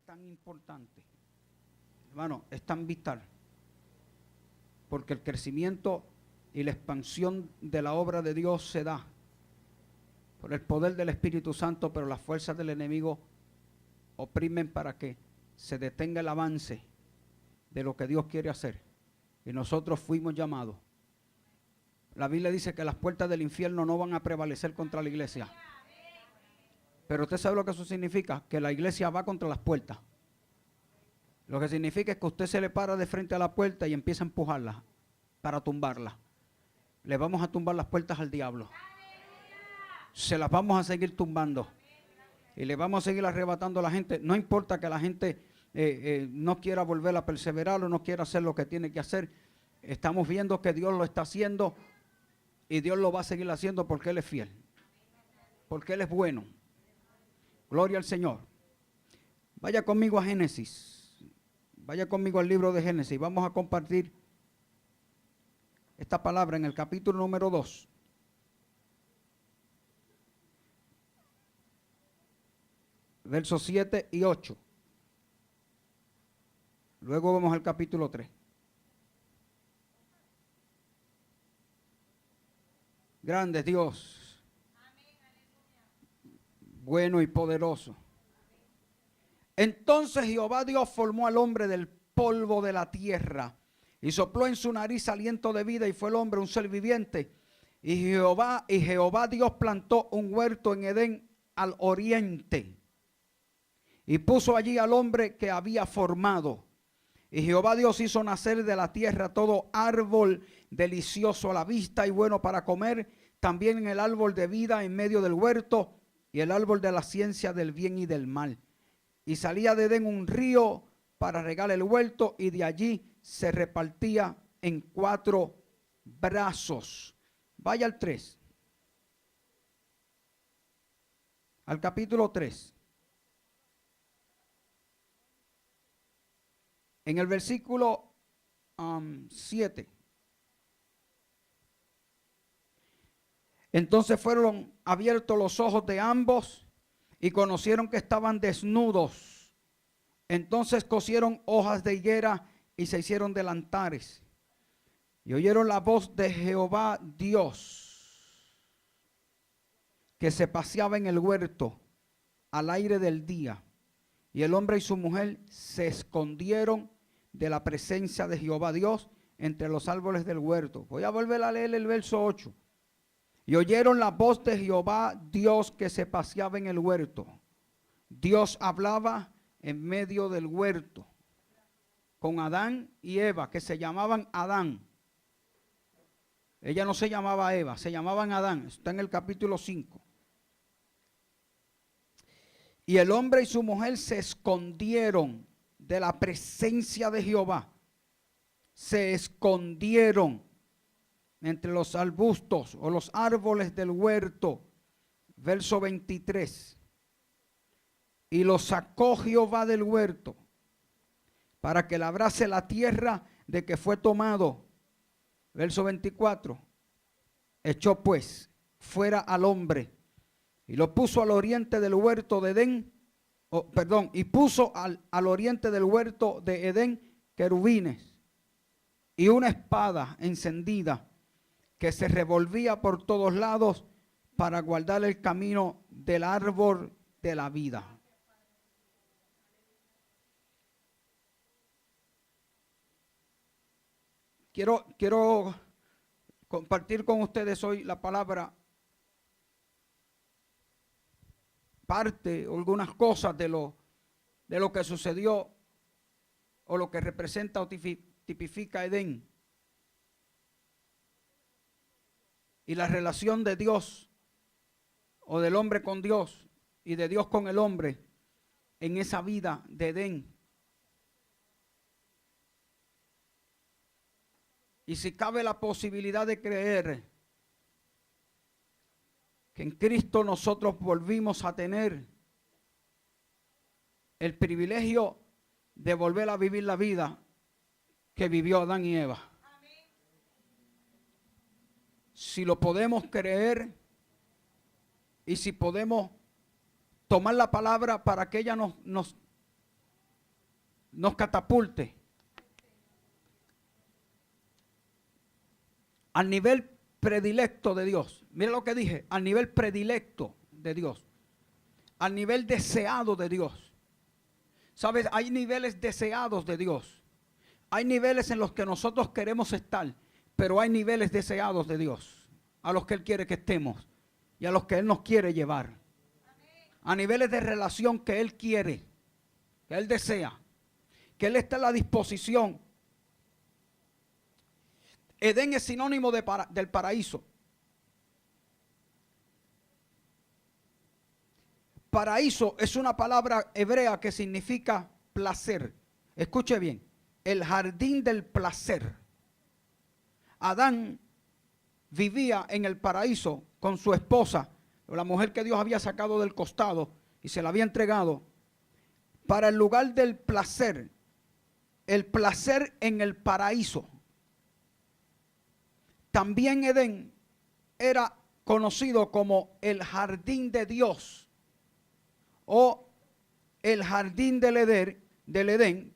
tan importante, hermano, es tan vital, porque el crecimiento y la expansión de la obra de Dios se da por el poder del Espíritu Santo, pero las fuerzas del enemigo oprimen para que se detenga el avance de lo que Dios quiere hacer. Y nosotros fuimos llamados. La Biblia dice que las puertas del infierno no van a prevalecer contra la iglesia. Pero usted sabe lo que eso significa, que la iglesia va contra las puertas. Lo que significa es que usted se le para de frente a la puerta y empieza a empujarla para tumbarla. Le vamos a tumbar las puertas al diablo. Se las vamos a seguir tumbando. Y le vamos a seguir arrebatando a la gente. No importa que la gente no quiera volver a perseverar o no quiera hacer lo que tiene que hacer. Estamos viendo que Dios lo está haciendo y Dios lo va a seguir haciendo porque Él es fiel. Porque Él es bueno. Gloria al Señor. Vaya conmigo a Génesis. Vaya conmigo al libro de Génesis. Vamos a compartir esta palabra en el capítulo número 2. Versos 7 y 8. Luego vamos al capítulo 3. Grande Dios. Bueno y poderoso. Entonces Jehová Dios formó al hombre del polvo de la tierra y sopló en su nariz aliento de vida y fue el hombre un ser viviente. Y Jehová Dios plantó un huerto en Edén al oriente y puso allí al hombre que había formado. Y Jehová Dios hizo nacer de la tierra todo árbol delicioso a la vista y bueno para comer, también en el árbol de vida en medio del huerto y el árbol de la ciencia del bien y del mal. Y salía de Edén un río para regar el huerto y de allí se repartía en 4 brazos. Vaya al 3. Al capítulo 3. En el versículo 7. Entonces fueron abiertos los ojos de ambos y conocieron que estaban desnudos. Entonces cosieron hojas de higuera y se hicieron delantares. Y oyeron la voz de Jehová Dios, que se paseaba en el huerto al aire del día. Y el hombre y su mujer se escondieron de la presencia de Jehová Dios entre los árboles del huerto. Voy a volver a leer el verso 8. Y oyeron la voz de Jehová Dios que se paseaba en el huerto. Dios hablaba en medio del huerto con Adán y Eva, que se llamaban Adán. Ella no se llamaba Eva, se llamaban Adán. Está en el capítulo 5. Y el hombre y su mujer se escondieron de la presencia de Jehová. Se escondieron entre los arbustos o los árboles del huerto. Verso 23. Y los sacó Jehová del huerto para que labrase la tierra de que fue tomado. Verso 24. Echó pues fuera al hombre y lo puso al oriente del huerto de Edén. Y puso al oriente del huerto de Edén querubines y una espada encendida que se revolvía por todos lados para guardar el camino del árbol de la vida. Quiero compartir con ustedes hoy la palabra, parte o algunas cosas de lo que sucedió o lo que representa o tipifica Edén. Y la relación de Dios o del hombre con Dios y de Dios con el hombre en esa vida de Edén. Y si cabe la posibilidad de creer que en Cristo nosotros volvimos a tener el privilegio de volver a vivir la vida que vivió Adán y Eva. Si lo podemos creer y si podemos tomar la palabra para que ella nos nos catapulte al nivel predilecto de Dios. Mira lo que dije, al nivel predilecto de Dios, al nivel deseado de Dios. ¿Sabes? Hay niveles deseados de Dios. Hay niveles en los que nosotros queremos estar, pero hay niveles deseados de Dios, a los que Él quiere que estemos y a los que Él nos quiere llevar. A niveles de relación que Él quiere, que Él desea, que Él está a la disposición. Edén es sinónimo del paraíso. Paraíso es una palabra hebrea que significa placer. Escuche bien, el jardín del placer. Adán vivía en el paraíso con su esposa, la mujer que Dios había sacado del costado y se la había entregado, para el lugar del placer, el placer en el paraíso. También Edén era conocido como el jardín de Dios o el jardín del Edén,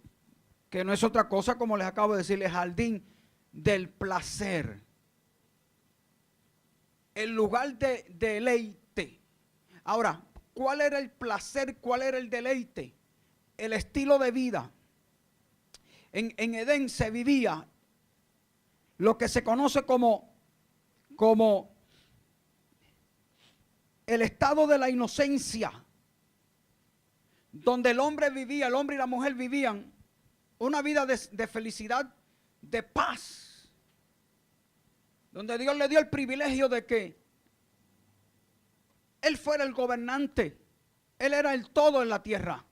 que no es otra cosa, como les acabo de decir, el jardín del placer. El lugar de deleite. Ahora, ¿cuál era el placer? ¿Cuál era el deleite? El estilo de vida. En Edén se vivía lo que se conoce como el estado de la inocencia, donde el hombre vivía, el hombre y la mujer vivían una vida de felicidad, de paz, donde Dios le dio el privilegio de que Él fuera el gobernante, Él era el todo en la tierra.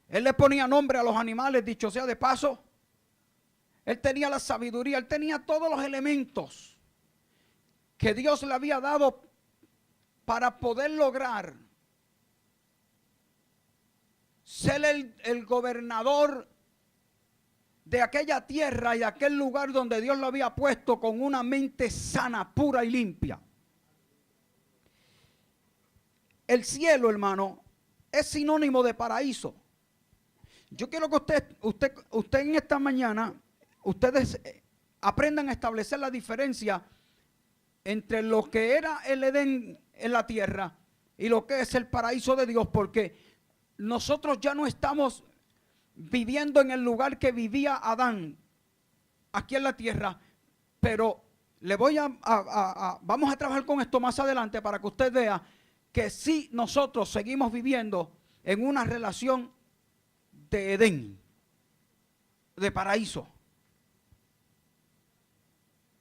Él le ponía nombre a los animales, dicho sea de paso. Él tenía la sabiduría, Él tenía todos los elementos que Dios le había dado para poder lograr ser el gobernador de aquella tierra y de aquel lugar donde Dios lo había puesto con una mente sana, pura y limpia. El cielo, hermano, es sinónimo de paraíso. Yo quiero que usted en esta mañana, ustedes aprendan a establecer la diferencia entre lo que era el Edén en la tierra y lo que es el paraíso de Dios, porque nosotros ya no estamos viviendo en el lugar que vivía Adán aquí en la tierra, pero vamos a trabajar con esto más adelante para que usted vea que sí nosotros seguimos viviendo en una relación de Edén, de paraíso,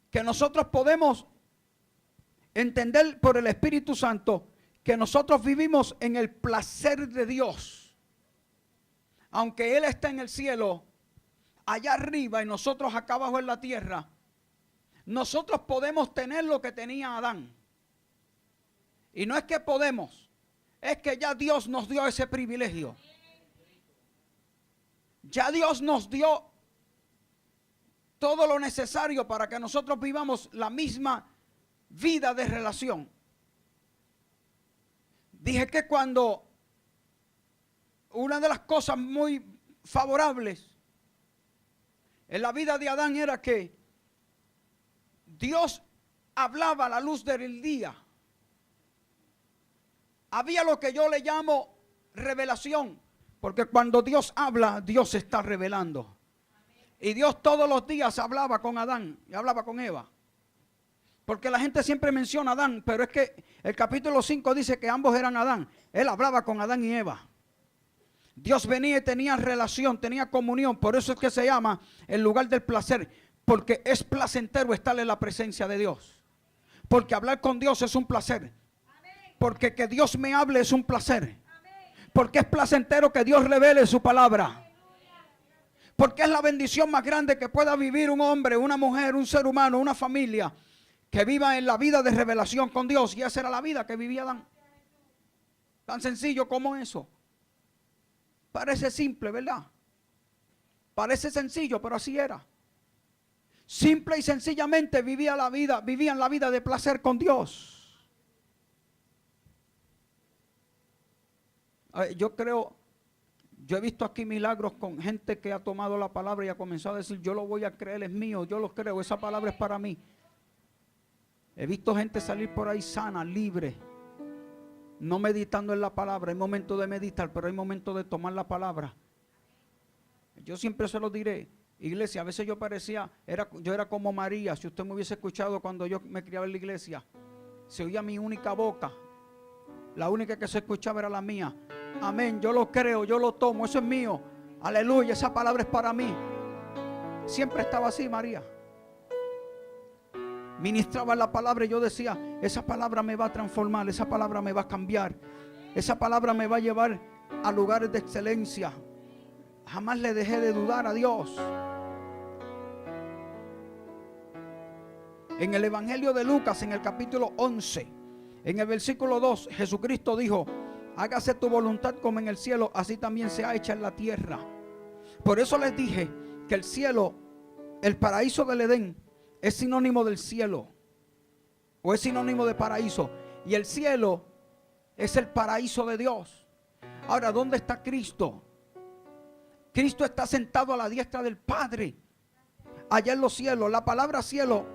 que nosotros podemos entender por el Espíritu Santo que nosotros vivimos en el placer de Dios. Aunque Él está en el cielo, allá arriba, y nosotros acá abajo en la tierra, nosotros podemos tener lo que tenía Adán. Y no es que podemos, es que ya Dios nos dio ese privilegio. Ya Dios nos dio todo lo necesario para que nosotros vivamos la misma vida de relación. Dije que cuando una de las cosas muy favorables en la vida de Adán era que Dios hablaba a la luz del día. Había lo que yo le llamo revelación, porque cuando Dios habla, Dios se está revelando. Y Dios todos los días hablaba con Adán y hablaba con Eva. Porque la gente siempre menciona a Adán, pero es que el capítulo 5 dice que ambos eran Adán. Él hablaba con Adán y Eva. Dios venía y tenía relación, tenía comunión. Por eso es que se llama el lugar del placer. Porque es placentero estar en la presencia de Dios. Porque hablar con Dios es un placer. Porque que Dios me hable es un placer. Porque es placentero que Dios revele su palabra. Porque es la bendición más grande que pueda vivir un hombre, una mujer, un ser humano, una familia, que viva en la vida de revelación con Dios. Y esa era la vida que vivía Adán. Tan sencillo como eso. Parece simple, ¿verdad? Parece sencillo, pero así era. Simple y sencillamente vivían la vida de placer con Dios. Yo creo Yo he visto aquí milagros con gente que ha tomado la palabra y ha comenzado a decir, yo lo voy a creer, es mío, yo lo creo, esa palabra es para mí. He visto gente salir por ahí sana, libre, no meditando en la palabra. Hay momentos de meditar, pero hay momentos de tomar la palabra. Yo siempre se lo diré, iglesia, a veces yo parecía, yo era como María. Si usted me hubiese escuchado cuando yo me criaba en la iglesia, se oía mi única boca, la única que se escuchaba era la mía. Amén, yo lo creo, yo lo tomo, eso es mío. Aleluya, esa palabra es para mí. Siempre estaba así María. Ministraba la palabra y yo decía, esa palabra me va a transformar, esa palabra me va a cambiar, esa palabra me va a llevar a lugares de excelencia. Jamás le dejé de dudar a Dios. En el Evangelio de Lucas, en el capítulo 11, en el versículo 2, Jesucristo dijo, hágase tu voluntad como en el cielo, así también sea hecha en la tierra. Por eso les dije que el cielo, el paraíso del Edén, es sinónimo del cielo, o es sinónimo de paraíso. Y el cielo es el paraíso de Dios. Ahora, ¿dónde está Cristo? Cristo está sentado a la diestra del Padre, allá en los cielos. La palabra cielo,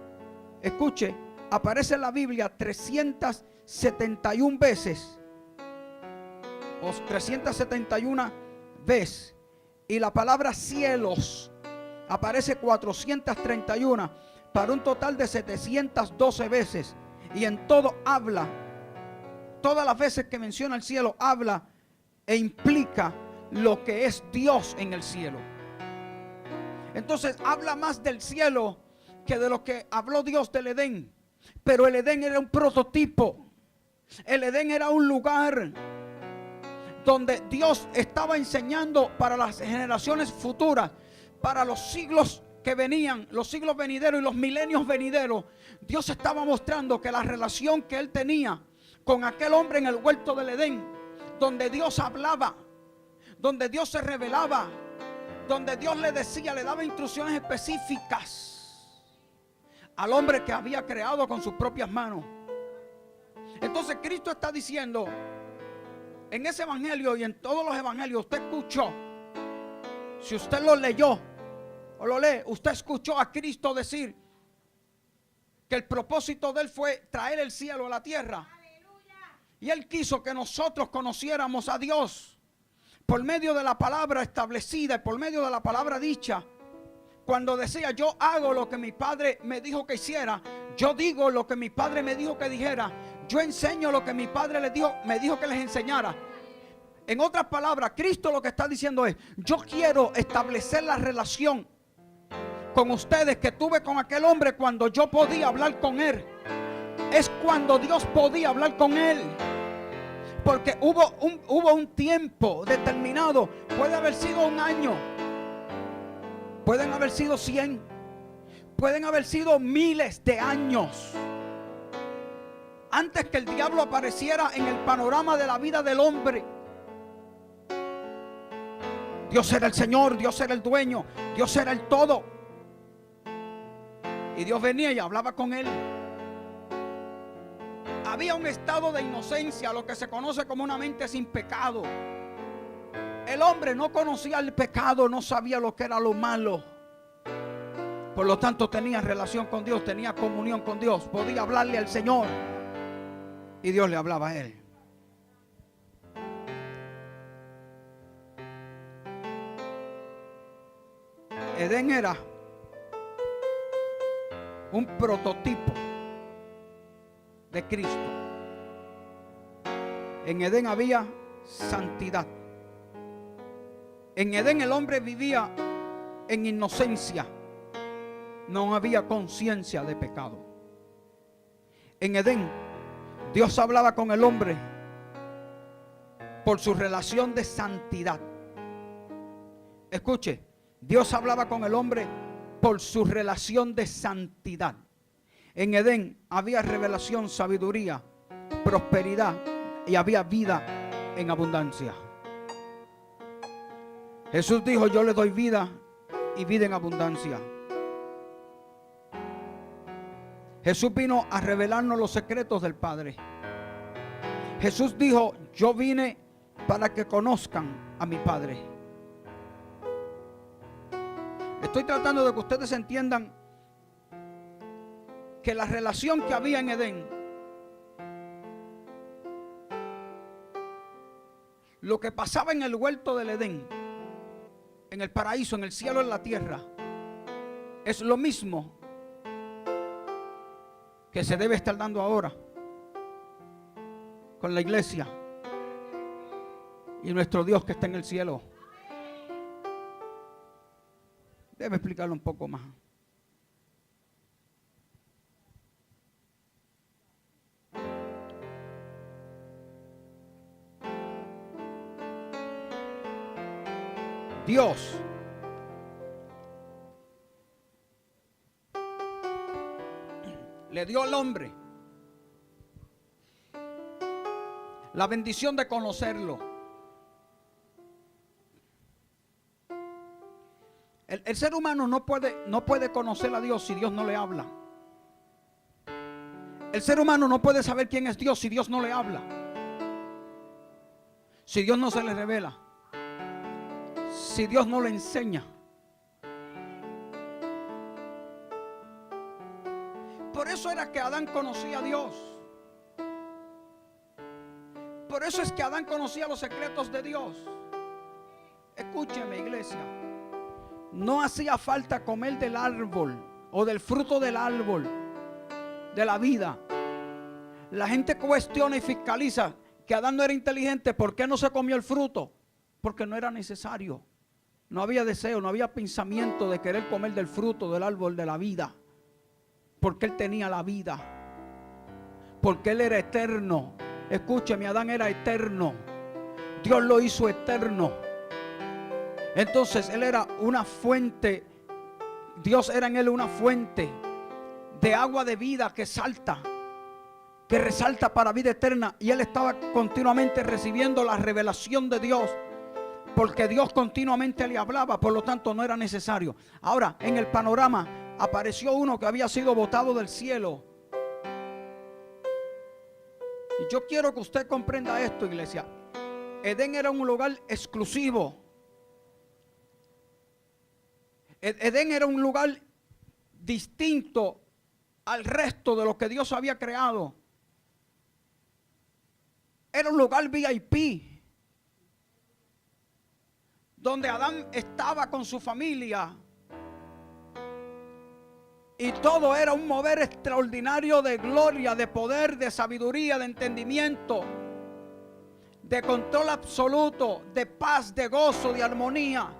escuche, aparece en la Biblia 371 veces. O 371 veces. Y la palabra cielos aparece 431, para un total de 712 veces. Y en todo habla, todas las veces que menciona el cielo, habla e implica lo que es Dios en el cielo. Entonces habla más del cielo que de lo que habló Dios del Edén. Pero el Edén era un prototipo. El Edén era un lugar donde Dios estaba enseñando para las generaciones futuras, para los siglos que venían, los siglos venideros y los milenios venideros. Dios estaba mostrando que la relación que él tenía con aquel hombre en el huerto del Edén, donde Dios hablaba, donde Dios se revelaba, donde Dios le decía, le daba instrucciones específicas al hombre que había creado con sus propias manos. Entonces Cristo está diciendo, en ese evangelio y en todos los evangelios, usted escuchó, si usted lo leyó o lo lee, usted escuchó a Cristo decir que el propósito de él fue traer el cielo a la tierra. Y él quiso que nosotros conociéramos a Dios por medio de la palabra establecida y por medio de la palabra dicha. Cuando decía, yo hago lo que mi padre me dijo que hiciera, yo digo lo que mi padre me dijo que dijera, yo enseño lo que mi padre me dijo que les enseñara. En otras palabras, Cristo lo que está diciendo es, yo quiero establecer la relación con ustedes que tuve con aquel hombre cuando yo podía hablar con él. Es cuando Dios podía hablar con él. Porque hubo un tiempo determinado. Puede haber sido un año, pueden haber sido 100, pueden haber sido miles de años antes que el diablo apareciera en el panorama de la vida del hombre. Dios era el Señor, Dios era el dueño, Dios era el todo. Y Dios venía y hablaba con él. Había un estado de inocencia, lo que se conoce como una mente sin pecado. El hombre no conocía el pecado, no sabía lo que era lo malo. Por lo tanto tenía relación con Dios, tenía comunión con Dios, podía hablarle al Señor y Dios le hablaba a él. Edén era un prototipo de Cristo. En Edén había santidad. En Edén el hombre vivía en inocencia. No había conciencia de pecado. En Edén Dios hablaba con el hombre por su relación de santidad. Escuche, Dios hablaba con el hombre por su relación de santidad. En Edén había revelación, sabiduría, prosperidad y había vida en abundancia. Jesús dijo, yo le doy vida y vida en abundancia. Jesús vino a revelarnos los secretos del Padre. Jesús dijo, yo vine para que conozcan a mi Padre. Estoy tratando de que ustedes entiendan que la relación que había en Edén, lo que pasaba en el huerto del Edén, en el paraíso, en el cielo, en la tierra, es lo mismo que se debe estar dando ahora con la iglesia y nuestro Dios que está en el cielo. Debe explicarlo un poco más. Dios le dio al hombre la bendición de conocerlo. El ser humano no puede conocer a Dios si Dios no le habla. El ser humano no puede saber quién es Dios si Dios no le habla, si Dios no se le revela, si Dios no le enseña. Por eso era que Adán conocía a Dios. Por eso es que Adán conocía los secretos de Dios. Escúcheme, iglesia. No hacía falta comer del árbol o del fruto del árbol de la vida. La gente cuestiona y fiscaliza que Adán no era inteligente. ¿Por qué no se comió el fruto? Porque no era necesario. No había deseo, no había pensamiento de querer comer del fruto del árbol de la vida. Porque él tenía la vida. Porque él era eterno. Escúcheme, Adán era eterno. Dios lo hizo eterno. Entonces él era una fuente. Dios era en él una fuente de agua de vida que salta, que resalta para vida eterna. Y él estaba continuamente recibiendo la revelación de Dios, porque Dios continuamente le hablaba. Por lo tanto no era necesario. Ahora en el panorama apareció uno que había sido botado del cielo. Y yo quiero que usted comprenda esto, iglesia. Edén era un lugar exclusivo. Edén era un lugar distinto al resto de lo que Dios había creado. Era un lugar VIP, donde Adán estaba con su familia. Y todo era un mover extraordinario de gloria, de poder, de sabiduría, de entendimiento, de control absoluto, de paz, de gozo, de armonía.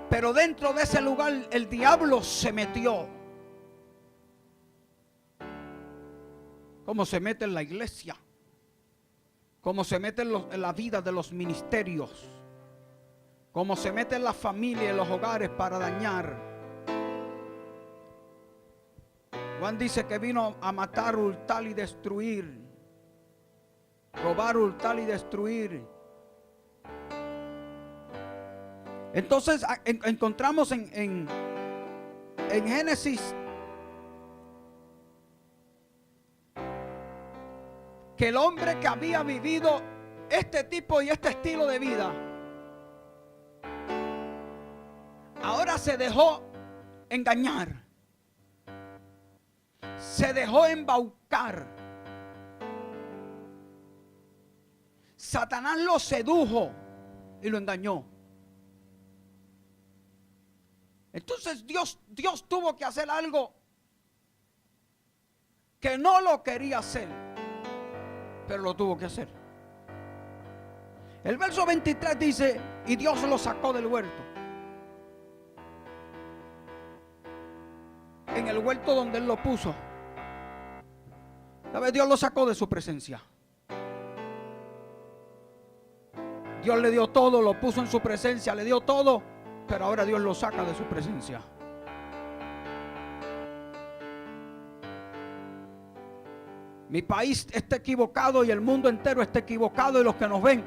Pero dentro de ese lugar el diablo se metió. Como se mete en la iglesia, como se mete en la vida de los ministerios, como se mete en la familia, en los hogares para dañar. Juan dice que vino a matar, hurtar y destruir. Robar, hurtar y destruir. Entonces encontramos en Génesis que el hombre que había vivido este tipo y este estilo de vida ahora se dejó engañar. Se dejó embaucar. Satanás lo sedujo y lo engañó. Entonces Dios tuvo que hacer algo que no lo quería hacer, pero lo tuvo que hacer. El verso 23 dice: y Dios lo sacó del huerto. En el huerto donde él lo puso, ¿sabes? Dios lo sacó de su presencia. Dios le dio todo, lo puso en su presencia, le dio todo, pero ahora Dios lo saca de su presencia. Mi país está equivocado y el mundo entero está equivocado, y los que nos ven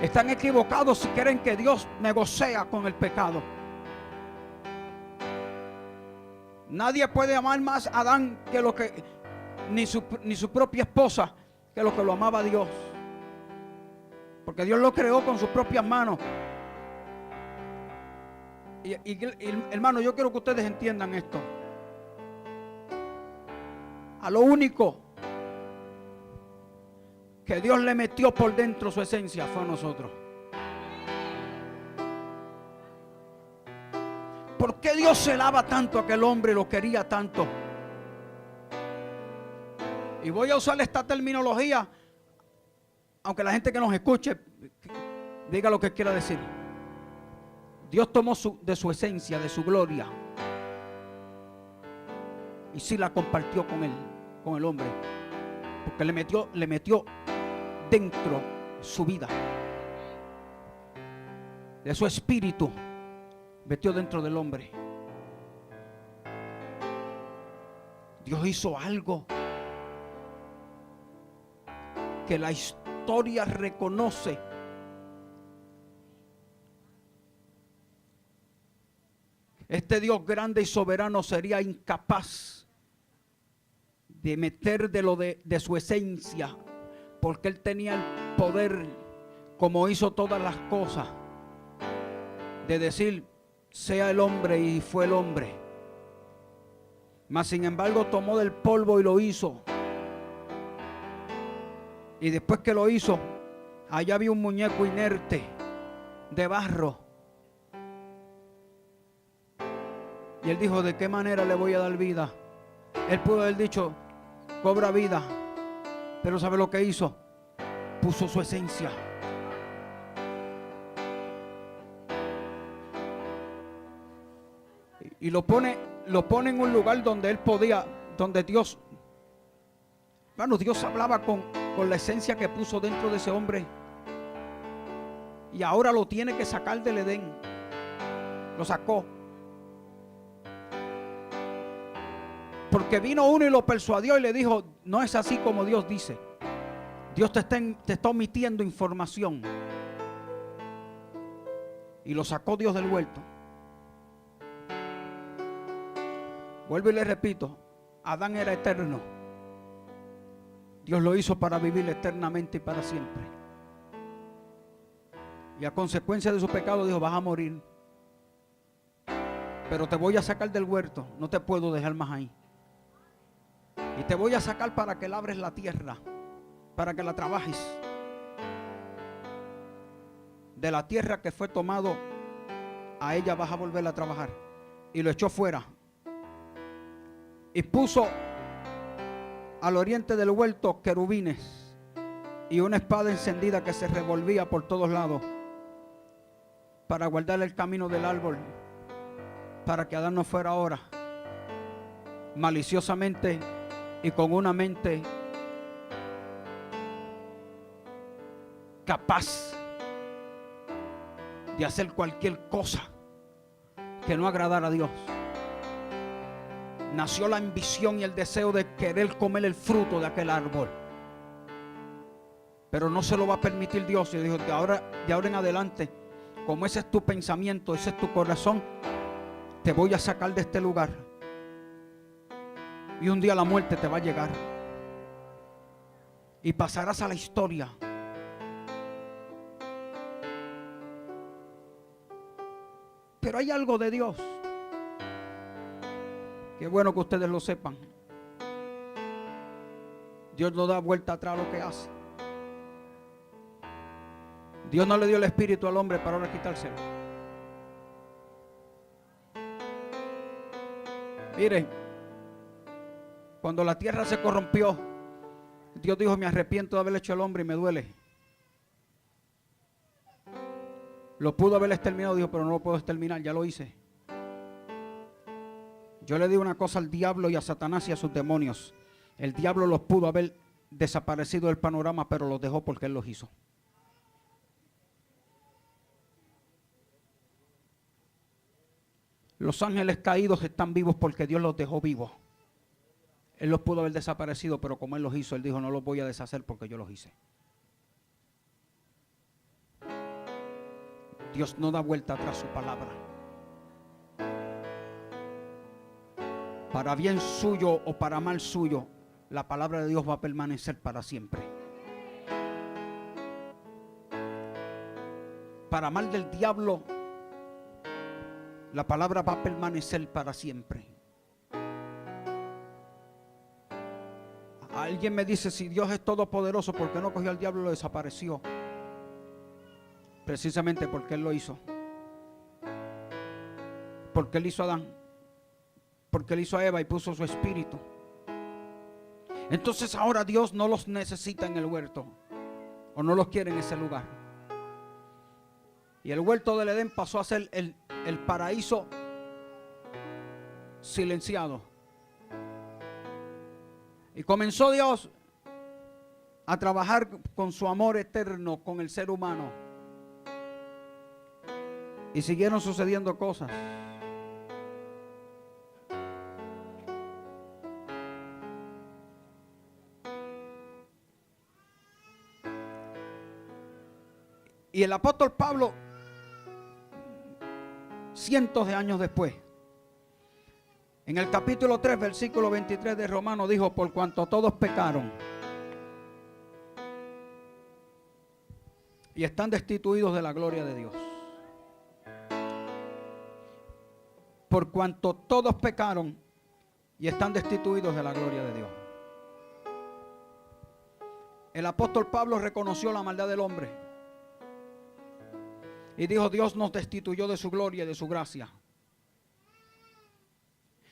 están equivocados si creen que Dios negocia con el pecado. Nadie puede amar más a Adán que lo que ni su propia esposa, que lo que lo amaba a Dios. Porque Dios lo creó con sus propias manos. Hermano, yo quiero que ustedes entiendan esto. A lo único que Dios le metió por dentro su esencia fue a nosotros. ¿Por qué Dios celaba tanto a aquel hombre y lo quería tanto? Y voy a usar esta terminología, aunque la gente que nos escuche diga lo que quiera decir. Dios tomó de su esencia, de su gloria, y sí la compartió con él, con el hombre, porque le metió dentro su vida, de su espíritu, metió dentro del hombre. Dios hizo algo que la historia reconoce. Este Dios grande y soberano sería incapaz de meter de su esencia, porque Él tenía el poder, como hizo todas las cosas, de decir, sea el hombre, y fue el hombre. Mas sin embargo tomó del polvo y lo hizo. Y después que lo hizo, allá había un muñeco inerte de barro. Y él dijo, ¿de qué manera le voy a dar vida? Él pudo haber dicho, cobra vida. Pero ¿sabe lo que hizo? Puso su esencia. Y lo pone en un lugar donde él podía, donde Dios, bueno, Dios hablaba con la esencia que puso dentro de ese hombre. Y ahora lo tiene que sacar del Edén. Lo sacó. Porque vino uno y lo persuadió y le dijo, no es así como Dios dice. Dios te está omitiendo información. Y lo sacó Dios del huerto. Vuelvo y le repito, Adán era eterno. Dios lo hizo para vivir eternamente y para siempre. Y a consecuencia de su pecado dijo, vas a morir. Pero te voy a sacar del huerto, no te puedo dejar más ahí. Y te voy a sacar para que labres la tierra, para que la trabajes. De la tierra que fue tomado, a ella vas a volver a trabajar. Y lo echó fuera. Y puso al oriente del huerto querubines y una espada encendida que se revolvía por todos lados para guardar el camino del árbol, para que Adán no fuera ahora maliciosamente y con una mente capaz de hacer cualquier cosa que no agradara a Dios. Nació la ambición y el deseo de querer comer el fruto de aquel árbol. Pero no se lo va a permitir Dios. Y dijo, de ahora en adelante, como ese es tu pensamiento, ese es tu corazón, te voy a sacar de este lugar. Y un día la muerte te va a llegar. Y pasarás a la historia. Pero hay algo de Dios. Qué bueno que ustedes lo sepan. Dios no da vuelta atrás a lo que hace. Dios no le dio el espíritu al hombre para ahora quitárselo. Miren, cuando la tierra se corrompió, Dios dijo, me arrepiento de haber hecho al hombre y me duele. Lo pudo haber exterminado, dijo, pero no lo puedo exterminar, ya lo hice. Yo le di una cosa al diablo y a Satanás y a sus demonios. El diablo los pudo haber desaparecido del panorama, pero los dejó porque él los hizo. Los ángeles caídos están vivos porque Dios los dejó vivos. Él los pudo haber desaparecido, pero como él los hizo, él dijo, no los voy a deshacer porque yo los hice. Dios no da vuelta atrás su palabra. Para bien suyo o para mal suyo, la palabra de Dios va a permanecer para siempre. Para mal del diablo, La palabra va a permanecer para siempre. Alguien me dice, si Dios es todopoderoso, ¿por qué no cogió al diablo y lo desapareció? Precisamente porque Él lo hizo. Porque Él hizo a Adán. Porque Él hizo a Eva y puso su espíritu. Entonces ahora Dios no los necesita en el huerto. O no los quiere en ese lugar. Y el huerto del Edén pasó a ser el paraíso silenciado. Y comenzó Dios a trabajar con su amor eterno con el ser humano. Y siguieron sucediendo cosas. Y el apóstol Pablo, cientos de años después, en el capítulo 3, versículo 23 de Romanos, dijo: por cuanto todos pecaron y están destituidos de la gloria de Dios. Por cuanto todos pecaron y están destituidos de la gloria de Dios. El apóstol Pablo reconoció la maldad del hombre y dijo: Dios nos destituyó de su gloria y de su gracia.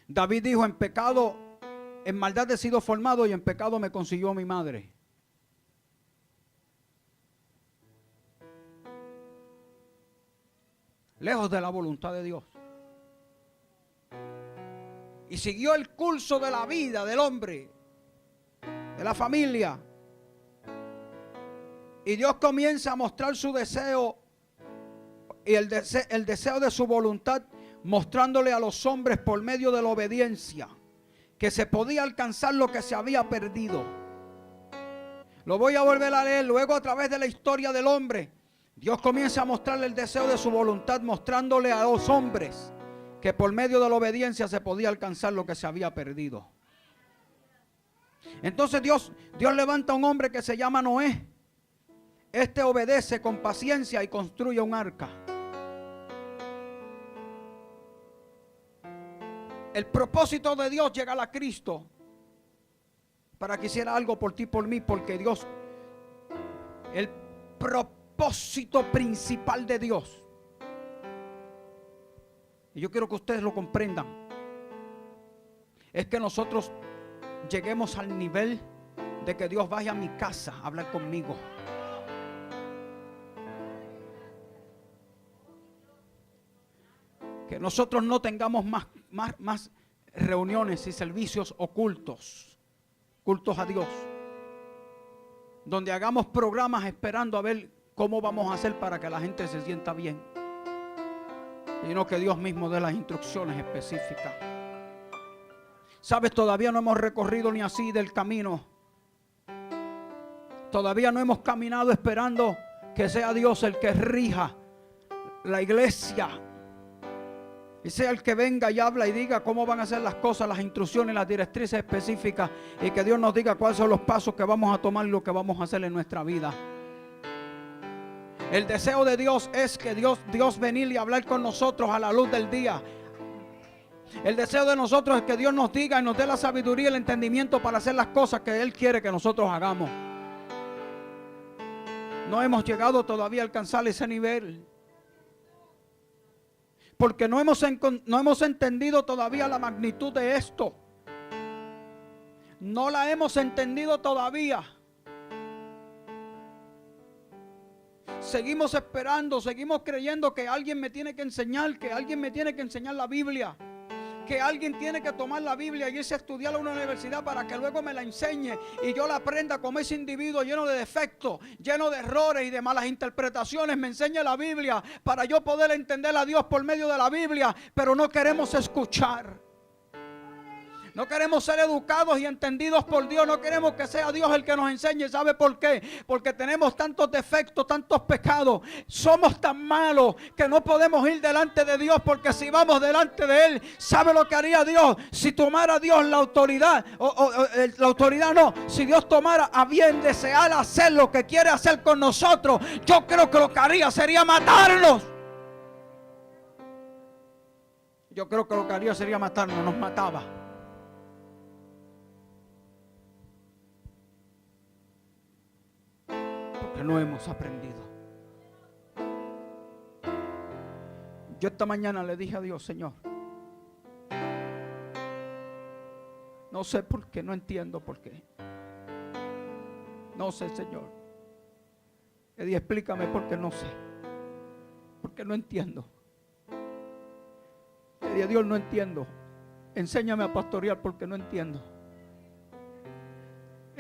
David dijo: en pecado, en maldad he sido formado y en pecado me concibió mi madre. Lejos de la voluntad de Dios. Y siguió el curso de la vida del hombre, de la familia. Y Dios comienza a mostrar su deseo y el deseo de su voluntad, mostrándole a los hombres por medio de la obediencia que se podía alcanzar lo que se había perdido. Lo voy a volver a leer. Luego, a través de la historia del hombre, Dios comienza a mostrarle el deseo de su voluntad, mostrándole a los hombres que por medio de la obediencia se podía alcanzar lo que se había perdido. Entonces Dios levanta a un hombre que se llama Noé. Este obedece con paciencia y construye un arca. El propósito de Dios llega a Cristo para que hiciera algo por ti y por mí, porque Dios, el propósito principal de Dios, y yo quiero que ustedes lo comprendan, es que nosotros lleguemos al nivel de que Dios vaya a mi casa a hablar conmigo. Que nosotros no tengamos más reuniones y servicios ocultos, cultos a Dios, donde hagamos programas esperando a ver cómo vamos a hacer para que la gente se sienta bien, sino que Dios mismo dé las instrucciones específicas. Sabes, todavía no hemos recorrido ni así del camino. Todavía no hemos caminado esperando que sea Dios el que rija la iglesia y sea el que venga y habla y diga cómo van a hacer las cosas, las instrucciones, las directrices específicas, y que Dios nos diga cuáles son los pasos que vamos a tomar y lo que vamos a hacer en nuestra vida. El deseo de Dios es que Dios venir y hablar con nosotros a la luz del día. El deseo de nosotros es que Dios nos diga y nos dé la sabiduría y el entendimiento para hacer las cosas que Él quiere que nosotros hagamos. No hemos llegado todavía a alcanzar ese nivel, porque no hemos entendido todavía la magnitud de esto. No la hemos entendido todavía. Seguimos esperando, seguimos creyendo que alguien me tiene que enseñar, la Biblia, que alguien tiene que tomar la Biblia y irse a estudiar a una universidad para que luego me la enseñe y yo la aprenda como ese individuo lleno de defectos, lleno de errores y de malas interpretaciones. Me enseñe la Biblia para yo poder entender a Dios por medio de la Biblia, pero no queremos escuchar. No queremos ser educados y entendidos por Dios. No queremos que sea Dios el que nos enseñe. ¿Sabe por qué? Porque tenemos tantos defectos, tantos pecados. Somos tan malos que no podemos ir delante de Dios, porque si vamos delante de Él, ¿sabe lo que haría Dios? Si tomara Dios la autoridad, si Dios tomara a bien desear hacer lo que quiere hacer con nosotros, yo creo que lo que haría sería matarnos. yo creo que lo que haría sería matarnos, nos mataba. Porque no hemos aprendido. Yo esta mañana le dije a Dios, Señor, no sé por qué, no entiendo por qué. No sé, Señor. Le dije, explícame porque no sé. Porque no entiendo. Le dije, Dios, no entiendo. Enséñame a pastorear porque no entiendo.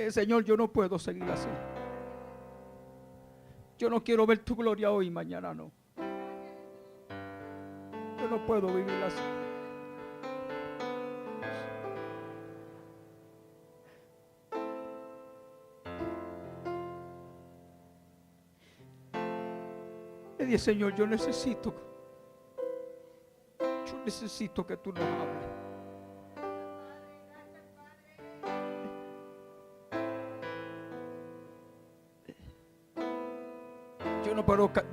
Señor, yo no puedo seguir así. Yo no quiero ver tu gloria hoy y mañana no. Yo no puedo vivir así. Le dije, Señor, yo necesito que tú nos hables.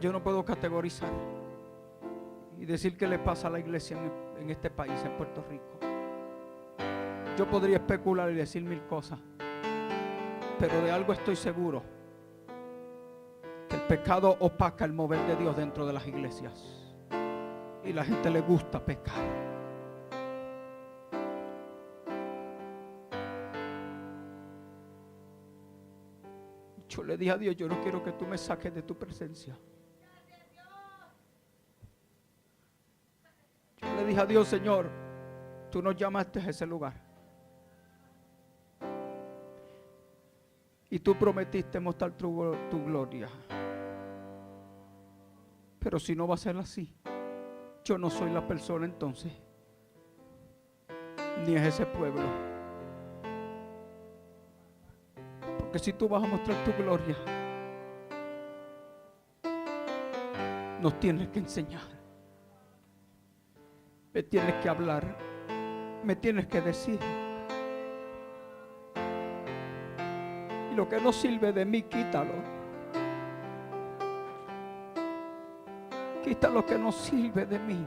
Yo no puedo categorizar y decir qué le pasa a la iglesia en este país, en Puerto Rico. Yo podría especular y decir mil cosas, pero de algo estoy seguro: que el pecado opaca el mover de Dios dentro de las iglesias y la gente le gusta pecar. Yo le dije a Dios, yo no quiero que tú me saques de tu presencia. Yo le dije a Dios, Señor, tú nos llamaste a ese lugar y tú prometiste mostrar tu gloria. Pero si no va a ser así, yo no soy la persona entonces, ni es ese pueblo. Porque si tú vas a mostrar tu gloria, nos tienes que enseñar, me tienes que hablar, me tienes que decir. Y lo que no sirve de mí, quítalo. Quita lo que no sirve de mí.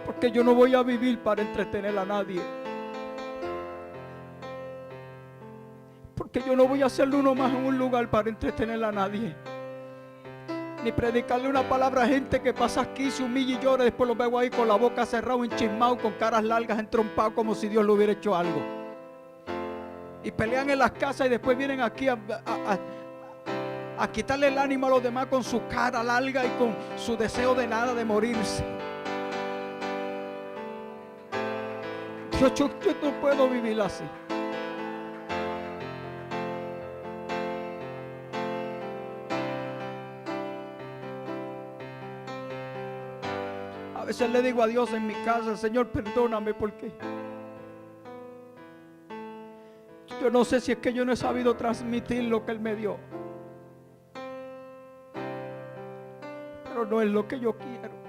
Porque yo no voy a vivir para entretener a nadie. Porque yo no voy a hacerle uno más en un lugar para entretener a nadie. Ni predicarle una palabra a gente que pasa aquí, se humilla y llora. Después lo veo ahí con la boca cerrada, enchismado, con caras largas, entrompados, como si Dios le hubiera hecho algo. Y pelean en las casas y después vienen aquí a quitarle el ánimo a los demás con su cara larga y con su deseo de nada, de morirse. Yo no puedo vivir así. A veces le digo a Dios en mi casa, Señor, perdóname porque yo no sé si es que yo no he sabido transmitir lo que Él me dio. Pero no es lo que yo quiero.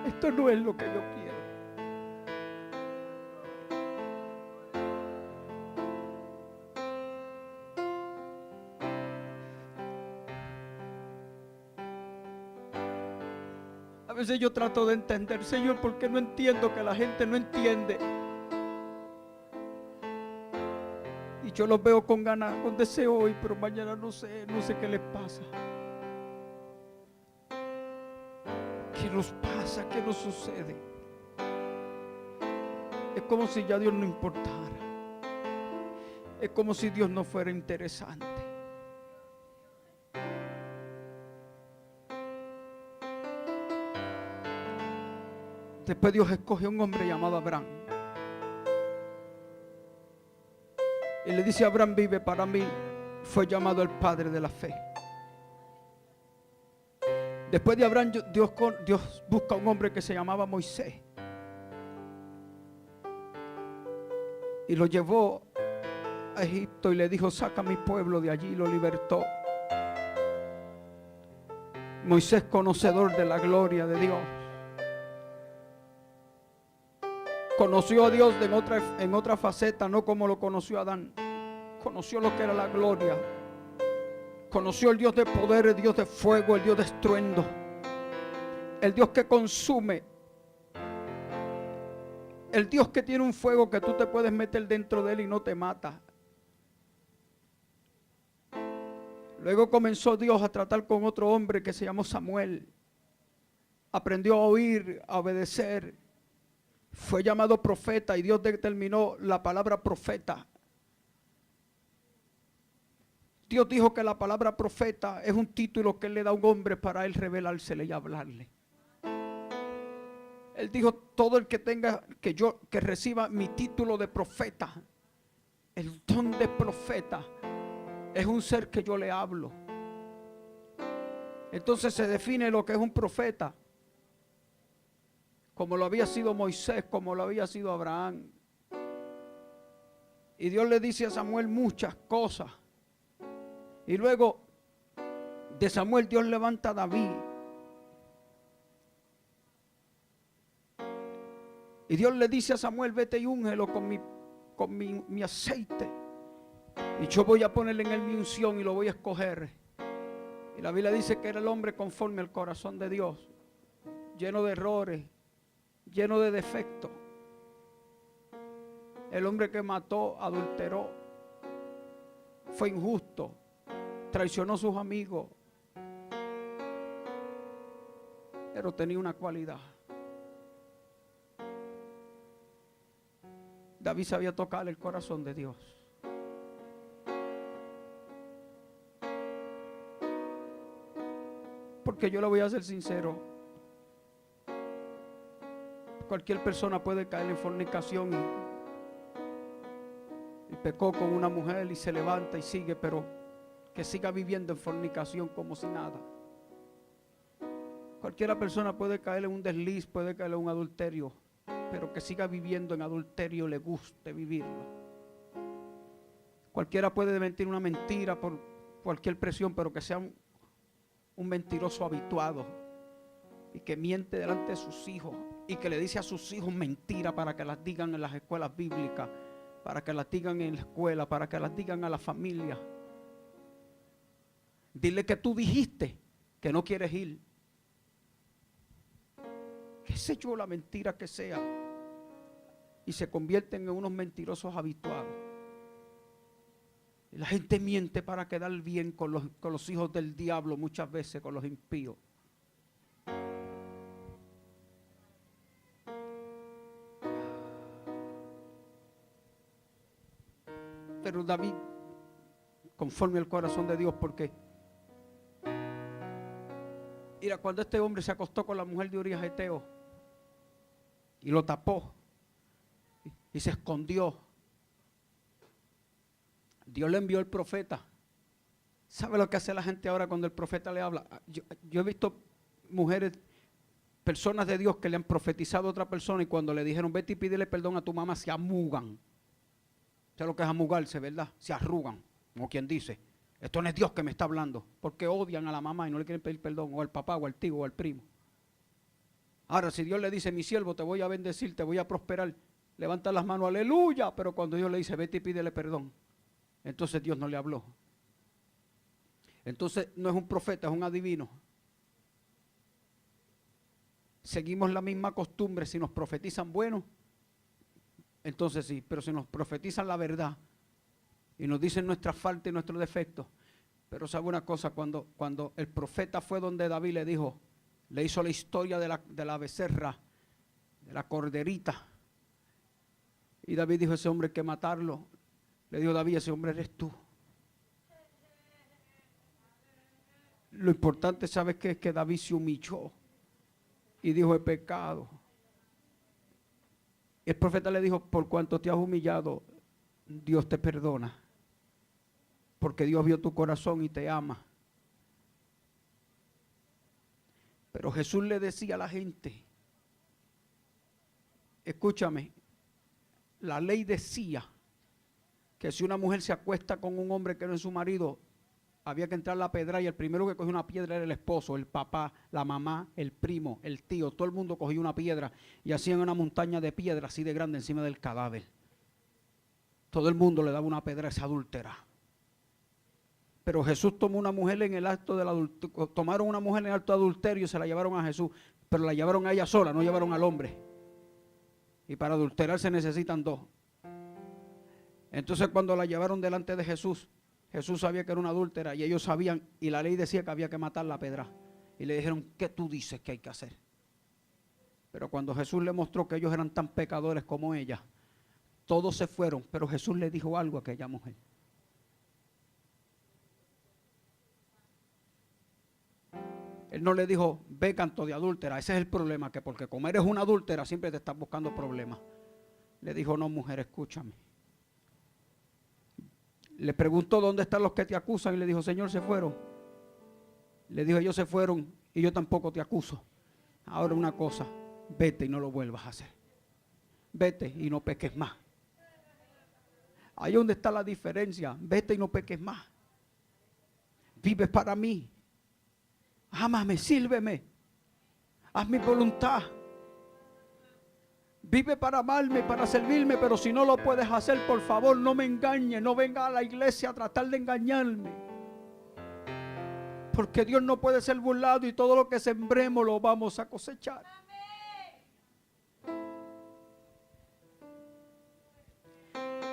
Esto no es lo que yo quiero. A veces yo trato de entender, Señor, porque no entiendo que la gente no entiende. Y yo los veo con ganas, con deseo hoy, pero mañana no sé qué les pasa. ¿Qué nos pasa? ¿Qué nos sucede? Es como si ya Dios no importara. Es como si Dios no fuera interesante. Después Dios escoge a un hombre llamado Abraham. Y le dice: Abraham vive para mí. Fue llamado el padre de la fe. Después de Abraham, Dios busca a un hombre que se llamaba Moisés. Y lo llevó a Egipto y le dijo: saca a mi pueblo de allí, y lo libertó. Moisés, conocedor de la gloria de Dios, conoció a Dios en otra faceta, no como lo conoció Adán. Conoció lo que era la gloria. Conoció el Dios de poder, el Dios de fuego, el Dios de estruendo, el Dios que consume, el Dios que tiene un fuego que tú te puedes meter dentro de él y no te mata. Luego comenzó Dios a tratar con otro hombre que se llamó Samuel. Aprendió a oír, a obedecer. Fue llamado profeta y Dios determinó la palabra profeta. Dios dijo que la palabra profeta es un título que él le da a un hombre para él revelársele y hablarle. Él dijo, todo el que tenga, que reciba mi título de profeta, el don de profeta, es un ser que yo le hablo. Entonces se define lo que es un profeta, como lo había sido Moisés, como lo había sido Abraham. Y Dios le dice a Samuel muchas cosas. Y luego de Samuel Dios levanta a David. Y Dios le dice a Samuel, vete y úngelo con mi aceite. Y yo voy a ponerle en él mi unción y lo voy a escoger. Y la Biblia dice que era el hombre conforme al corazón de Dios, lleno de errores, lleno de defectos. El hombre que mató, adulteró, fue injusto, traicionó a sus amigos, pero tenía una cualidad. David sabía tocar el corazón de Dios. Porque yo le voy a ser sincero, cualquier persona puede caer en fornicación y pecó con una mujer y se levanta y sigue, pero que siga viviendo en fornicación como si nada. Cualquiera persona puede caer en un desliz, puede caer en un adulterio, pero que siga viviendo en adulterio, le guste vivirlo. Cualquiera puede mentir una mentira por cualquier presión, pero que sea un mentiroso habituado y que miente delante de sus hijos y que le dice a sus hijos mentiras para que las digan en las escuelas bíblicas, para que las digan en la escuela, para que las digan a la familia. Dile que tú dijiste que no quieres ir. Qué sé yo, la mentira que sea. Y se convierten en unos mentirosos habituados. Y la gente miente para quedar bien con los hijos del diablo, muchas veces con los impíos. Pero David, conforme al corazón de Dios, porque mira, cuando este hombre se acostó con la mujer de Urías Eteo y lo tapó y se escondió, Dios le envió el profeta. ¿Sabe lo que hace la gente ahora cuando el profeta le habla? Yo he visto mujeres, personas de Dios que le han profetizado a otra persona y cuando le dijeron vete y pídele perdón a tu mamá, se amugan. ¿Sabes lo que es amugarse, verdad? Se arrugan, como quien dice, esto no es Dios que me está hablando, porque odian a la mamá y no le quieren pedir perdón, o al papá, o al tío, o al primo. Ahora, si Dios le dice, mi siervo, te voy a bendecir, te voy a prosperar, levanta las manos, aleluya, pero cuando Dios le dice, vete y pídele perdón, entonces Dios no le habló. Entonces no es un profeta, es un adivino. Seguimos la misma costumbre, si nos profetizan bueno, entonces sí, pero si nos profetizan la verdad y nos dicen nuestras faltas y nuestros defectos. Pero sabe una cosa, cuando el profeta fue donde David le dijo, le hizo la historia de la becerra, de la corderita, y David dijo, ese hombre hay que matarlo. Le dijo David, ese hombre eres tú. Lo importante, ¿sabes qué? Es que David se humilló y dijo, he pecado. El profeta le dijo, por cuanto te has humillado, Dios te perdona. Porque Dios vio tu corazón y te ama. Pero Jesús le decía a la gente, escúchame, la ley decía que si una mujer se acuesta con un hombre que no es su marido, había que entrar la pedra y el primero que cogió una piedra era el esposo, el papá, la mamá, el primo, el tío, todo el mundo cogía una piedra y hacían una montaña de piedra así de grande encima del cadáver. Todo el mundo le daba una pedra a esa adúltera. Pero Jesús tomó una mujer en el acto del adulterio, tomaron una mujer en el acto de adulterio y se la llevaron a Jesús, pero la llevaron a ella sola, no llevaron al hombre. Y para adulterar se necesitan dos. Entonces cuando la llevaron delante de Jesús, Jesús sabía que era una adúltera y ellos sabían, y la ley decía que había que matarla a pedra. Y le dijeron, ¿qué tú dices que hay que hacer? Pero cuando Jesús le mostró que ellos eran tan pecadores como ella, todos se fueron, pero Jesús le dijo algo a aquella mujer. Él no le dijo, ve canto de adúltera. Ese es el problema, que porque como eres una adúltera siempre te estás buscando problemas. Le dijo, no, mujer, escúchame. Le preguntó, ¿dónde están los que te acusan? Y le dijo, Señor, se fueron. Le dijo, ellos se fueron y yo tampoco te acuso. Ahora una cosa, vete y no lo vuelvas a hacer. Vete y no peques más. Ahí donde está la diferencia. Vete y no peques más. Vive para mí. Ámame, sírveme. Haz mi voluntad. Vive para amarme, para servirme, pero si no lo puedes hacer, por favor, no me engañes. No venga a la iglesia a tratar de engañarme. Porque Dios no puede ser burlado y todo lo que sembremos lo vamos a cosechar.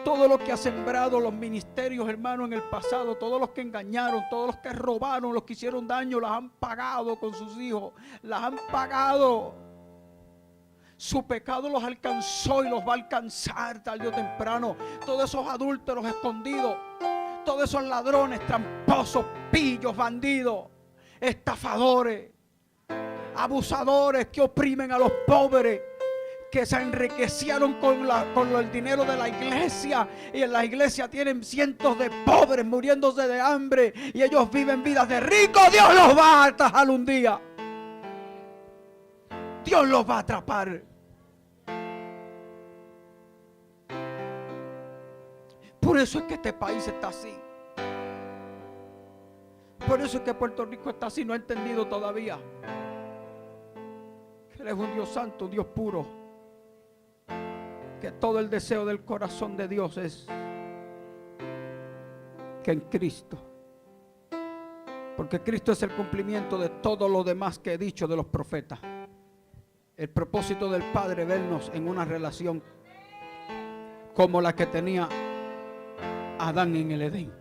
Todo lo que ha sembrado los ministerios, hermanos, en el pasado, todos los que engañaron, todos los que robaron, los que hicieron daño, las han pagado con sus hijos, las han pagado. Su pecado los alcanzó y los va a alcanzar tarde o temprano. Todos esos adúlteros escondidos, todos esos ladrones, tramposos, pillos, bandidos, estafadores, abusadores que oprimen a los pobres, que se enriquecieron con el dinero de la iglesia, y en la iglesia tienen cientos de pobres muriéndose de hambre y ellos viven vidas de ricos. Dios los va a atajar un día. Dios los va a atrapar. Por eso es que este país está así. Por eso es que Puerto Rico está así. No ha entendido todavía que Él es un Dios santo, un Dios puro. Que todo el deseo del corazón de Dios es que en Cristo, porque Cristo es el cumplimiento de todo lo demás que he dicho de los profetas. El propósito del Padre, vernos en una relación como la que tenía Adán en el Edén.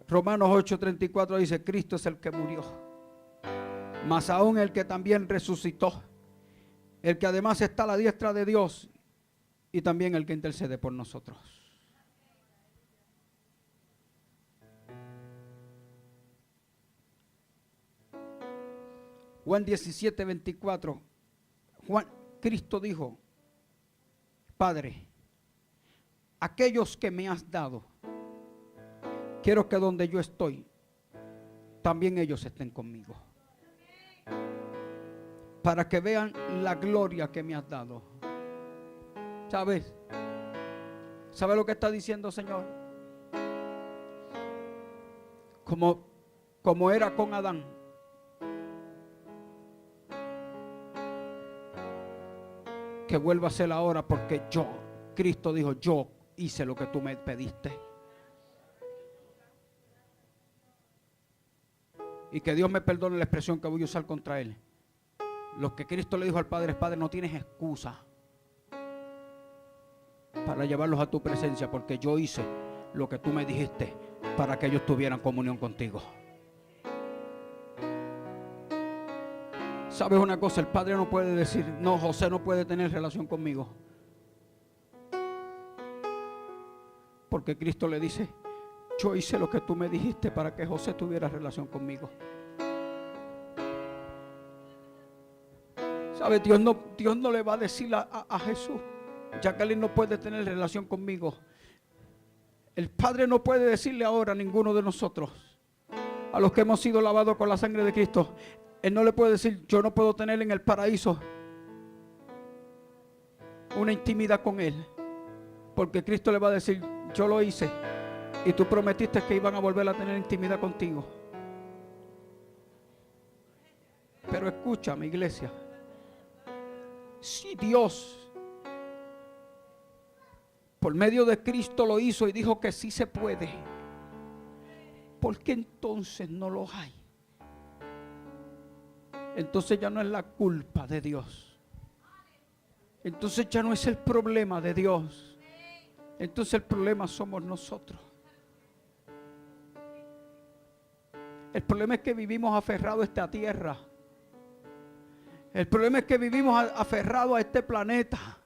Romanos 8:34 dice, Cristo es el que murió, mas aún el que también resucitó, el que además está a la diestra de Dios y también el que intercede por nosotros. Juan 17:24. Cristo dijo, Padre, aquellos que me has dado, quiero que donde yo estoy, también ellos estén conmigo, para que vean la gloria que me has dado. ¿Sabes? ¿Sabes lo que está diciendo, Señor? Como era con Adán. Que vuelva a ser ahora, porque Cristo dijo, yo hice lo que tú me pediste. Y que Dios me perdone la expresión que voy a usar contra Él. Lo que Cristo le dijo al Padre es, Padre, no tienes excusa para llevarlos a tu presencia, porque yo hice lo que tú me dijiste para que ellos tuvieran comunión contigo. ¿Sabes una cosa? El Padre no puede decir, no, José no puede tener relación conmigo. Porque Cristo le dice, yo hice lo que tú me dijiste para que José tuviera relación conmigo. ¿Sabes? Dios no le va a decir a Jesús, Jacqueline no puede tener relación conmigo. El Padre no puede decirle ahora a ninguno de nosotros, a los que hemos sido lavados con la sangre de Cristo, Él no le puede decir, yo no puedo tener en el paraíso una intimidad con Él. Porque Cristo le va a decir, yo lo hice y tú prometiste que iban a volver a tener intimidad contigo. Pero escúchame, iglesia, si Dios por medio de Cristo lo hizo y dijo que sí se puede, ¿por qué entonces no lo hay? Entonces ya no es la culpa de Dios. Entonces ya no es el problema de Dios. Entonces el problema somos nosotros. El problema es que vivimos aferrados a esta tierra. El problema es que vivimos aferrados a este planeta.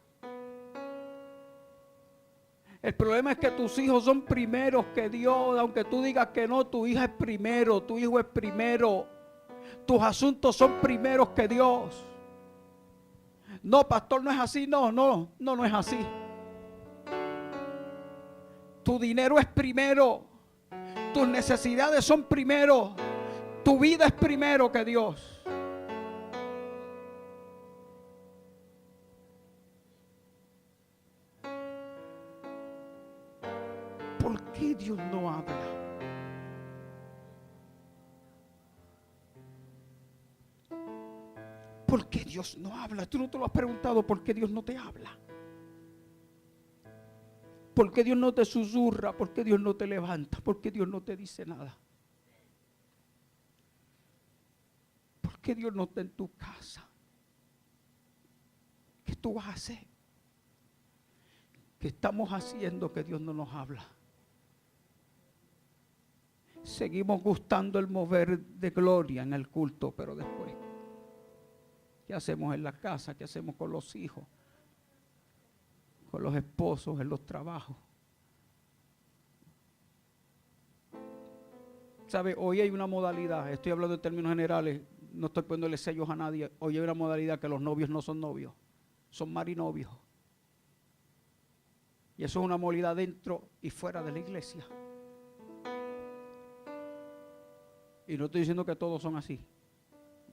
El problema es que tus hijos son primeros que Dios. Aunque tú digas que no, tu hija es primero, tu hijo es primero. Tus asuntos son primeros que Dios. No, pastor, no es así. No es así. Tu dinero es primero. Tus necesidades son primero. Tu vida es primero que Dios. ¿Por qué Dios no habla? ¿Por qué Dios no habla? Tú no te lo has preguntado. ¿Por qué Dios no te habla? ¿Por qué Dios no te susurra? ¿Por qué Dios no te levanta? ¿Por qué Dios no te dice nada? ¿Por qué Dios no está en tu casa? ¿Qué tú vas a hacer? ¿Qué estamos haciendo que Dios no nos habla? Seguimos gustando el mover de gloria en el culto, pero después, ¿qué hacemos en la casa? ¿Qué hacemos con los hijos? Con los esposos, en los trabajos. ¿Sabe? Hoy hay una modalidad, estoy hablando en términos generales, no estoy poniéndole sellos a nadie. Hoy hay una modalidad que los novios no son novios, son marinovios. Y eso es una modalidad dentro y fuera de la iglesia. Y no estoy diciendo que todos son así.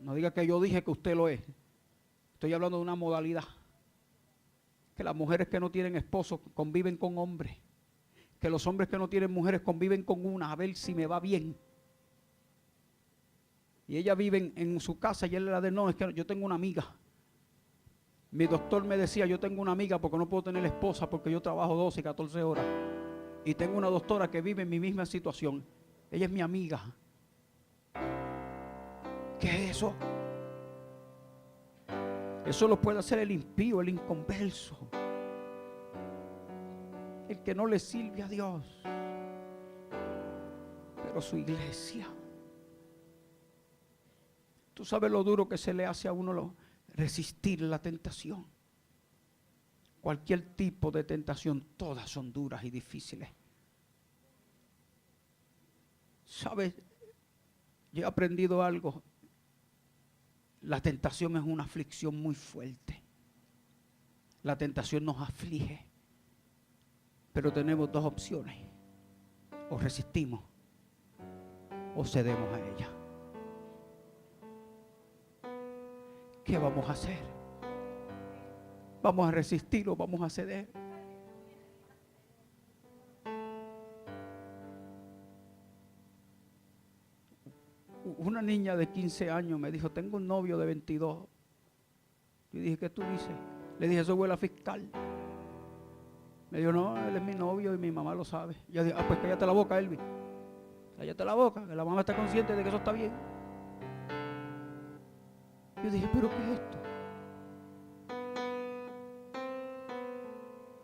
No diga que yo dije que usted lo es. Estoy hablando de una modalidad. Que las mujeres que no tienen esposo conviven con hombres. Que los hombres que no tienen mujeres conviven con una, a ver si me va bien. Y ellas viven en su casa y él le dice, no, es que yo tengo una amiga. Mi doctor me decía, yo tengo una amiga porque no puedo tener esposa porque yo trabajo 12 y 14 horas. Y tengo una doctora que vive en mi misma situación. Ella es mi amiga. ¿Qué es eso? Eso lo puede hacer el impío, el inconverso, el que no le sirve a Dios. Pero su iglesia, tú sabes lo duro que se le hace a uno resistir la tentación. Cualquier tipo de tentación, todas son duras y difíciles. ¿Sabes? Yo he aprendido algo. La tentación es una aflicción muy fuerte. La tentación nos aflige. Pero tenemos dos opciones. O resistimos o cedemos a ella. ¿Qué vamos a hacer? ¿Vamos a resistir o vamos a ceder? Una niña de 15 años me dijo, tengo un novio de 22. Yo dije, ¿qué tú dices? Le dije, eso huele a fiscal. Me dijo, no, él es mi novio y mi mamá lo sabe. Yo dije, pues cállate la boca, Elvis. Cállate la boca, que la mamá está consciente de que eso está bien. Yo dije, ¿pero qué es esto?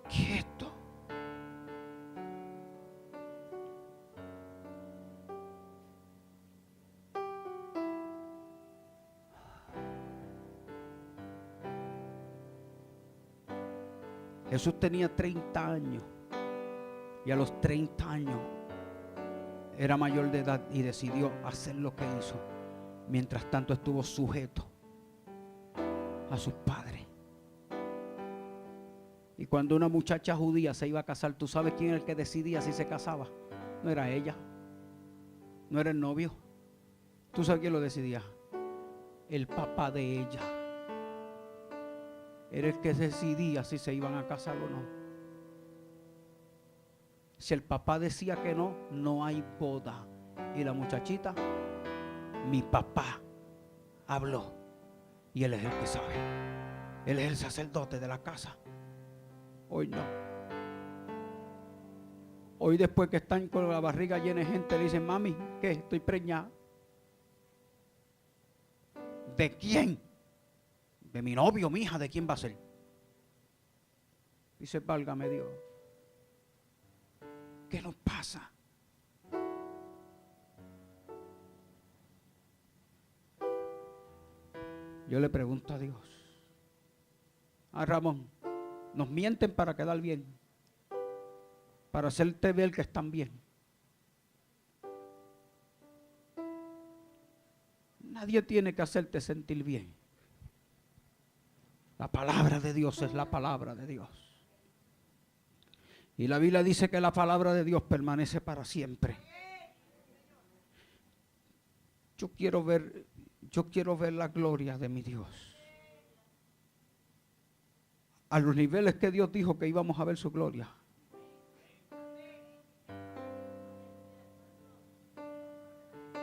¿Qué es esto? Jesús tenía 30 años y a los 30 años era mayor de edad y decidió hacer lo que hizo. Mientras tanto estuvo sujeto a sus padres. Y cuando una muchacha judía se iba a casar, ¿tú sabes quién era el que decidía si se casaba? No era ella, no era el novio. ¿Tú sabes quién lo decidía? El papá de ella. Era el que decidía si se iban a casar o no. Si el papá decía que no, no hay boda. Y la muchachita, mi papá habló. Y él es el que sabe. Él es el sacerdote de la casa. Hoy no. Hoy después que están con la barriga llena de gente, le dicen, mami, ¿qué? Estoy preñada. ¿De quién? De mi novio, mi hija, ¿de quién va a ser? Dice, válgame Dios. ¿Qué nos pasa? Yo le pregunto a Dios. Ramón, nos mienten para quedar bien, para hacerte ver que están bien. Nadie tiene que hacerte sentir bien. La palabra de Dios es la palabra de Dios. Y la Biblia dice que la palabra de Dios permanece para siempre. Yo quiero ver la gloria de mi Dios. A los niveles que Dios dijo que íbamos a ver su gloria.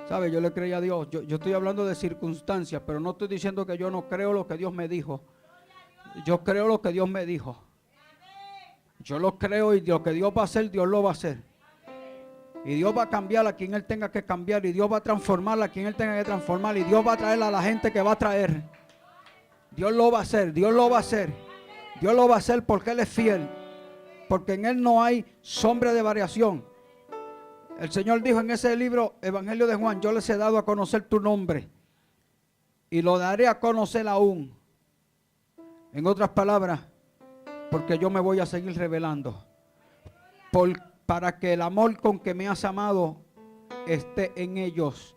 ¿Sabe? Yo le creí a Dios. Yo estoy hablando de circunstancias, pero no estoy diciendo que yo no creo lo que Dios me dijo. Yo creo lo que Dios me dijo. Yo lo creo y lo que Dios va a hacer, Dios lo va a hacer. Y Dios va a cambiar a quien Él tenga que cambiar. Y Dios va a transformar a quien Él tenga que transformar. Y Dios va a traer a la gente que va a traer. Dios lo va a hacer, Dios lo va a hacer. Dios lo va a hacer porque Él es fiel. Porque en Él no hay sombra de variación. El Señor dijo en ese libro, Evangelio de Juan, yo les he dado a conocer tu nombre. Y lo daré a conocer aún. En otras palabras, porque yo me voy a seguir revelando. Para que el amor con que me has amado esté en ellos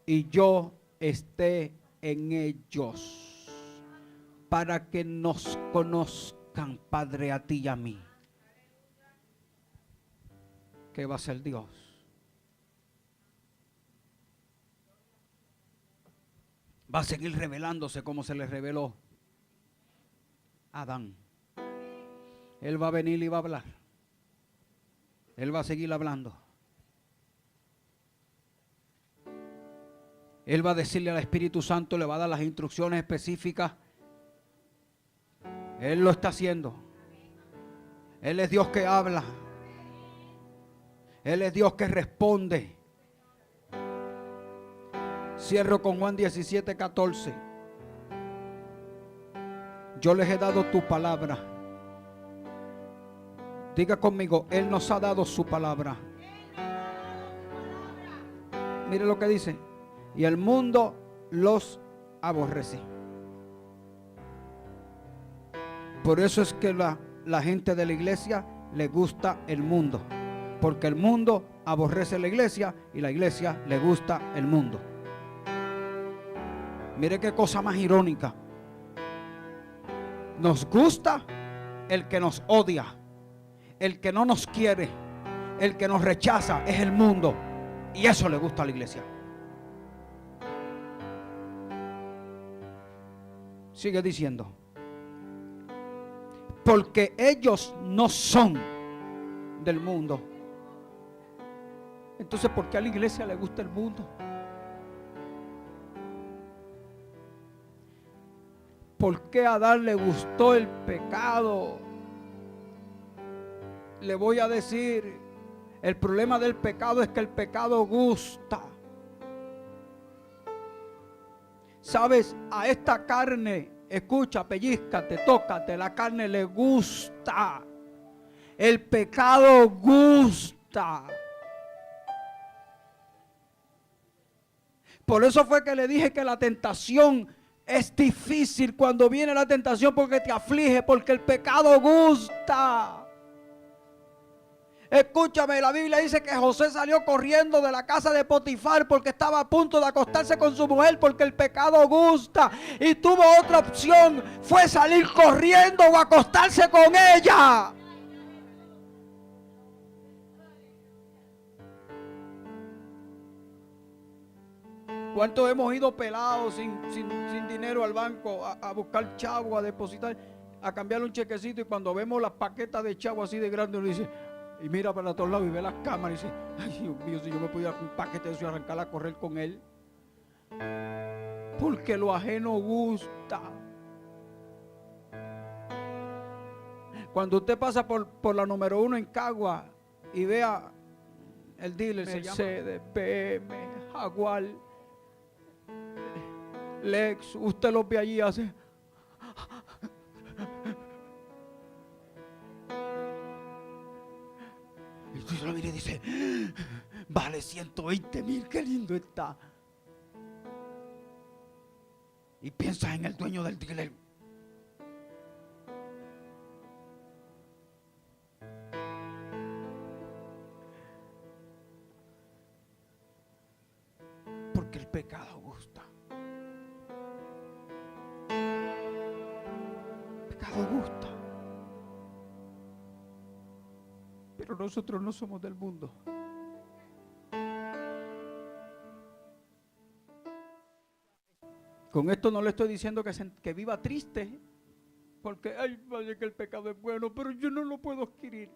y yo esté en ellos. Para que nos conozcan, Padre, a ti y a mí. ¿Qué va a hacer Dios? Va a seguir revelándose como se le reveló a Adán. Él va a venir y va a hablar. Él va a seguir hablando. Él va a decirle al Espíritu Santo, le va a dar las instrucciones específicas. Él lo está haciendo. Él es Dios que habla. Él es Dios que responde. Cierro con Juan 17:14. Yo les he dado tu palabra. Diga conmigo, Él nos ha dado su palabra. Mire lo que dice. Y el mundo los aborrece. Por eso es que la gente de la iglesia le gusta el mundo. Porque el mundo aborrece la iglesia y la iglesia le gusta el mundo. Mire qué cosa más irónica. Nos gusta el que nos odia. El que no nos quiere, el que nos rechaza es el mundo. Y eso le gusta a la iglesia. Sigue diciendo. Porque ellos no son del mundo. Entonces, ¿por qué a la iglesia le gusta el mundo? ¿Por qué a Adán le gustó el pecado? Le voy a decir, el problema del pecado es que el pecado gusta. ¿Sabes? A esta carne, escucha, pellízcate, tócate, la carne le gusta. El pecado gusta. Por eso fue que le dije que la tentación es difícil cuando viene la tentación, porque te aflige, porque el pecado gusta. Escúchame, la Biblia dice que José salió corriendo de la casa de Potifar porque estaba a punto de acostarse con su mujer, porque el pecado gusta. Y tuvo otra opción, fue salir corriendo o acostarse con ella. ¿Cuántos hemos ido pelados sin dinero al banco a buscar chavo, a depositar, a cambiarle un chequecito? Y cuando vemos las paquetas de chavo así de grande, uno dice, y mira para todos lados y ve las cámaras y dice, ay Dios mío, si yo me pudiera un paquete de eso y arrancar a correr con él. Porque lo ajeno gusta. Cuando usted pasa por la número 1 en Cagua y vea el dealer, Mercedes, PM, Jaguar, Lex, usted lo ve allí hace. Y tú se lo mira y dice, vale 120,000, qué lindo está. Y piensas en el dueño del dealer. Porque el pecado gusta. El pecado gusta. Pero nosotros no somos del mundo. Con esto no le estoy diciendo que viva triste, porque ay, vaya que el pecado es bueno, pero yo no lo puedo adquirir.